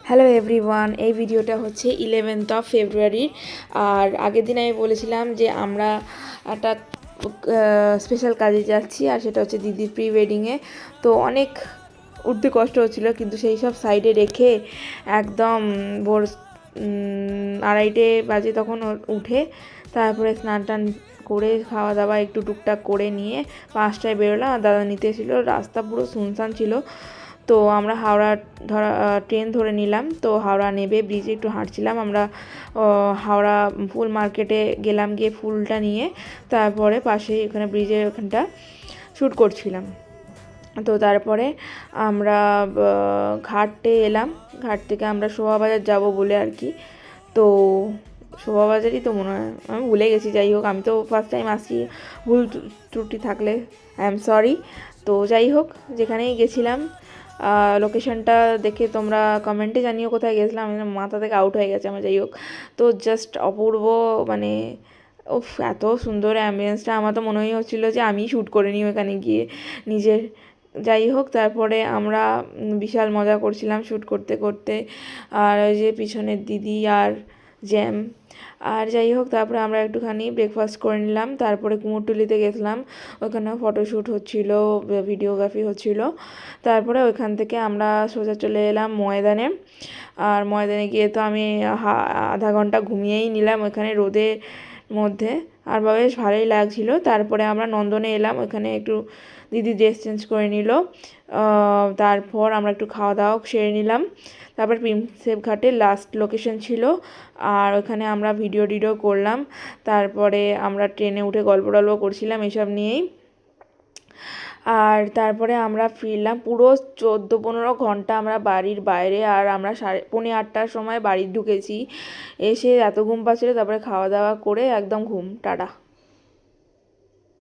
Hello everyone, এই ভিডিওটা হচ্ছে 11th অফ ফেব্রুয়ারির। আর আগের দিন আমি বলেছিলাম যে আমরা একটা স্পেশাল কাজে যাচ্ছি, আর সেটা হচ্ছে দিদির প্রি ওয়েডিংয়ে। তো অনেক উঠতে কষ্ট হচ্ছিলো, কিন্তু সেই সব সাইডে রেখে একদম ভোর 2:30 বাজে তখন উঠে তারপরে স্নান টান করে খাওয়া দাওয়া একটু টুকটাক করে নিয়ে 5টায় বেরোলাম। আর দাদা নিতে এসেছিলো। রাস্তা পুরো শুনশান ছিল। তো আমরা হাওড়া ট্রেন ধরে নিলাম। তো হাওড়া নেবে ব্রিজে একটু হাঁটছিলাম আমরা। হাওড়া ফুল মার্কেটে গেলাম, গিয়ে ফুলটা নিয়ে তারপরে পাশে এখানে ব্রিজের ওখানটা শ্যুট করছিলাম। তো তারপরে আমরা ঘাটে এলাম। ঘাট থেকে আমরা শোভাবাজার যাব বলে আর কি। তো শোভাবাজারই তো মনে হয়, আমি ভুলে গেছি। যাই হোক, আমি তো ফার্স্ট টাইম আসছি, ভুল ত্রুটি থাকলে আই এম সরি। তো যাই হোক, যেখানেই গেছিলাম লোকেশনটা দেখে তোমরা কমেন্টে জানিও কোথায় গেছিলাম। মাথা থেকে আউট হয়ে গেছে আমার। যাই হোক, তো জাস্ট অপূর্ব, মানে উফ, এত সুন্দর অ্যাম্বিয়েন্সটা। আমার তো মনেই হচ্ছিলো যে আমি শ্যুট করে নিই ওখানে গিয়ে নিজের। যাই হোক, তারপরে আমরা বিশাল মজা করছিলাম শ্যুট করতে করতে। আর ওই যে পিছনের দিদি আর জ্যাম। আর যাই হোক, তারপরে আমরা একটুখানি ব্রেকফাস্ট করে নিলাম। তারপরে কুমোরটুলিতে গেছিলাম, ওখানেও ফটোশ্যুট হচ্ছিলো, ভিডিওগ্রাফি হচ্ছিলো। তারপরে ওইখান থেকে আমরা সোজা চলে এলাম ময়দানে। আর ময়দানে গিয়ে তো আমি আধা ঘন্টা ঘুমিয়েই নিলাম ওইখানে রোদের মধ্যে। আর বেশ ভালোই লাগছিলো। তারপরে আমরা নন্দনে এলাম, ওইখানে একটু দিদি ড্রেস চেঞ্জ করে নিল। তারপর আমরা একটু খাওয়া দাওয়া সেরে নিলাম। তারপর প্রিন্সেপ ঘাটে লাস্ট লোকেশন ছিল। আর ওখানে আমরা ভিডিও করলাম। তারপরে আমরা ট্রেনে উঠে গল্প করছিলাম এসব নিয়েই। আর তারপরে আমরা ফিরলাম। পুরো 14-15 ঘন্টা আমরা বাড়ির বাইরে। আর আমরা 8:30টার সময় বাড়ি ঢুকেছি। এসে এত ঘুম পাচ্ছিলো, তারপরে খাওয়া দাওয়া করে একদম ঘুম, টাটা।